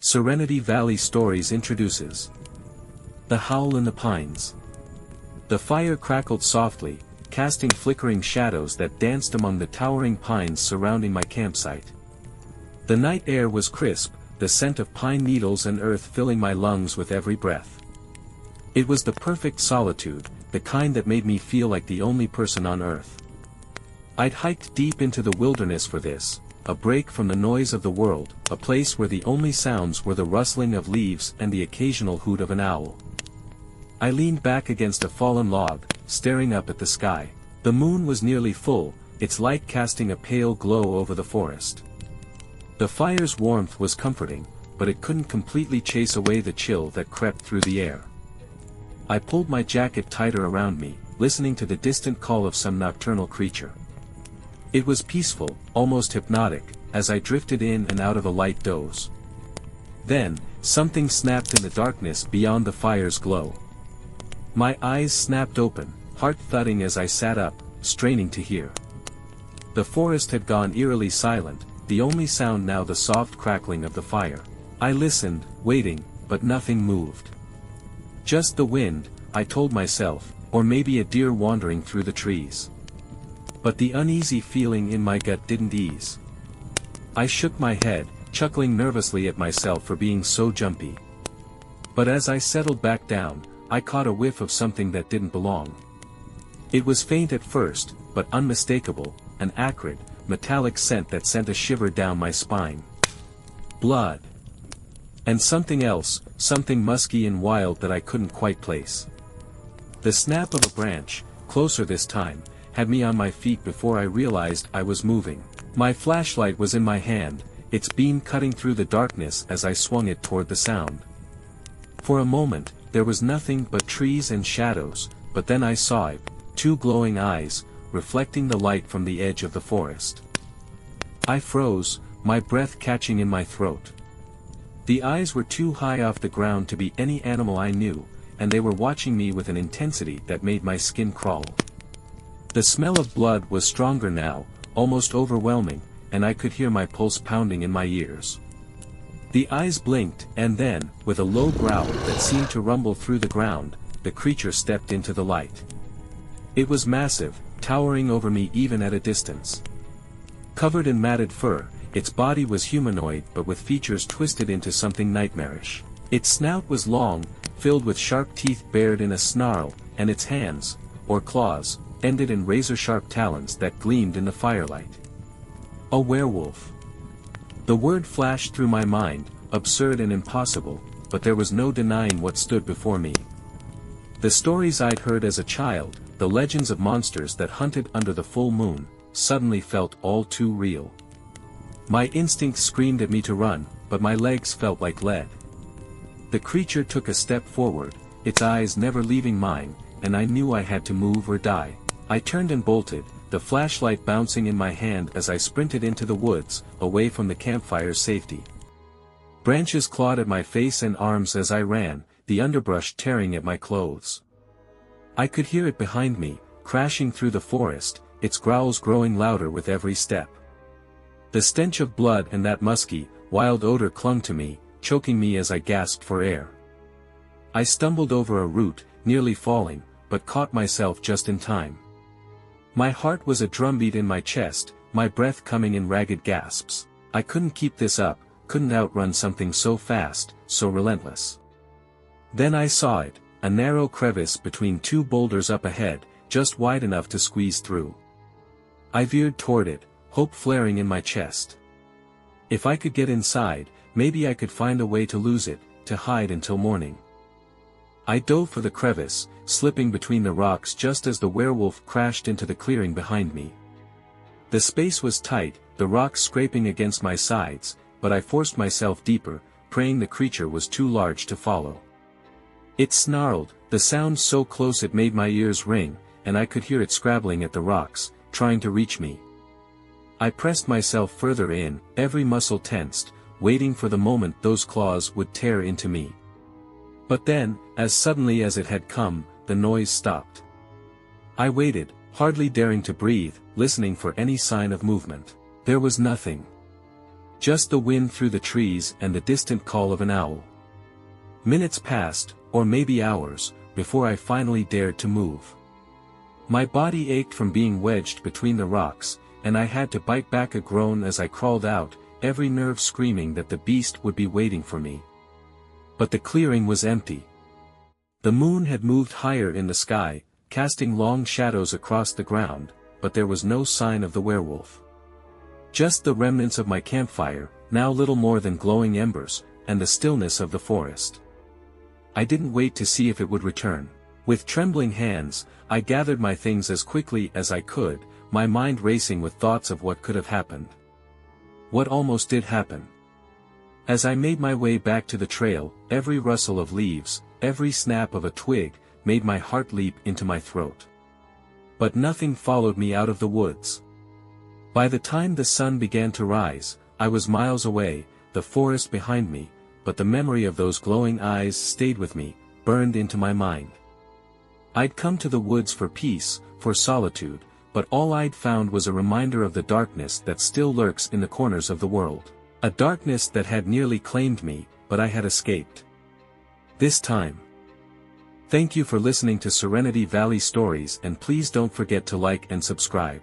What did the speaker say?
Serenity Valley Stories introduces The Howl in the Pines. The fire crackled softly, casting flickering shadows that danced among the towering pines surrounding my campsite. The night air was crisp, the scent of pine needles and earth filling my lungs with every breath. It was the perfect solitude, the kind that made me feel like the only person on earth. I'd hiked deep into the wilderness for this, a break from the noise of the world, a place where the only sounds were the rustling of leaves and the occasional hoot of an owl. I leaned back against a fallen log, staring up at the sky. The moon was nearly full, its light casting a pale glow over the forest. The fire's warmth was comforting, but it couldn't completely chase away the chill that crept through the air. I pulled my jacket tighter around me, listening to the distant call of some nocturnal creature. It was peaceful, almost hypnotic, as I drifted in and out of a light doze. Then, something snapped in the darkness beyond the fire's glow. My eyes snapped open, heart thudding as I sat up, straining to hear. The forest had gone eerily silent, the only sound now the soft crackling of the fire. I listened, waiting, but nothing moved. Just the wind, I told myself, or maybe a deer wandering through the trees. But the uneasy feeling in my gut didn't ease. I shook my head, chuckling nervously at myself for being so jumpy. But as I settled back down, I caught a whiff of something that didn't belong. It was faint at first, but unmistakable, an acrid, metallic scent that sent a shiver down my spine. Blood. And something else, something musky and wild that I couldn't quite place. The snap of a branch, closer this time, had me on my feet before I realized I was moving. My flashlight was in my hand, its beam cutting through the darkness as I swung it toward the sound. For a moment, there was nothing but trees and shadows, but then I saw it, two glowing eyes, reflecting the light from the edge of the forest. I froze, my breath catching in my throat. The eyes were too high off the ground to be any animal I knew, and they were watching me with an intensity that made my skin crawl. The smell of blood was stronger now, almost overwhelming, and I could hear my pulse pounding in my ears. The eyes blinked, and then, with a low growl that seemed to rumble through the ground, the creature stepped into the light. It was massive, towering over me even at a distance. Covered in matted fur, its body was humanoid but with features twisted into something nightmarish. Its snout was long, filled with sharp teeth bared in a snarl, and its hands, or claws, ended in razor-sharp talons that gleamed in the firelight. A werewolf. The word flashed through my mind, absurd and impossible, but there was no denying what stood before me. The stories I'd heard as a child, the legends of monsters that hunted under the full moon, suddenly felt all too real. My instincts screamed at me to run, but my legs felt like lead. The creature took a step forward, its eyes never leaving mine, and I knew I had to move or die. I turned and bolted, the flashlight bouncing in my hand as I sprinted into the woods, away from the campfire's safety. Branches clawed at my face and arms as I ran, the underbrush tearing at my clothes. I could hear it behind me, crashing through the forest, its growls growing louder with every step. The stench of blood and that musky, wild odor clung to me, choking me as I gasped for air. I stumbled over a root, nearly falling, but caught myself just in time. My heart was a drumbeat in my chest, my breath coming in ragged gasps. I couldn't keep this up, couldn't outrun something so fast, so relentless. Then I saw it, a narrow crevice between two boulders up ahead, just wide enough to squeeze through. I veered toward it, hope flaring in my chest. If I could get inside, maybe I could find a way to lose it, to hide until morning. I dove for the crevice, slipping between the rocks just as the werewolf crashed into the clearing behind me. The space was tight, the rocks scraping against my sides, but I forced myself deeper, praying the creature was too large to follow. It snarled, the sound so close it made my ears ring, and I could hear it scrabbling at the rocks, trying to reach me. I pressed myself further in, every muscle tensed, waiting for the moment those claws would tear into me. But then, as suddenly as it had come, the noise stopped. I waited, hardly daring to breathe, listening for any sign of movement. There was nothing. Just the wind through the trees and the distant call of an owl. Minutes passed, or maybe hours, before I finally dared to move. My body ached from being wedged between the rocks, and I had to bite back a groan as I crawled out, every nerve screaming that the beast would be waiting for me. But the clearing was empty. The moon had moved higher in the sky, casting long shadows across the ground, but there was no sign of the werewolf. Just the remnants of my campfire, now little more than glowing embers, and the stillness of the forest. I didn't wait to see if it would return. With trembling hands, I gathered my things as quickly as I could, my mind racing with thoughts of what could have happened. What almost did happen. As I made my way back to the trail, every rustle of leaves, every snap of a twig, made my heart leap into my throat. But nothing followed me out of the woods. By the time the sun began to rise, I was miles away, the forest behind me, but the memory of those glowing eyes stayed with me, burned into my mind. I'd come to the woods for peace, for solitude, but all I'd found was a reminder of the darkness that still lurks in the corners of the world. A darkness that had nearly claimed me, but I had escaped. This time. Thank you for listening to Serenity Valley Stories, and please don't forget to like and subscribe.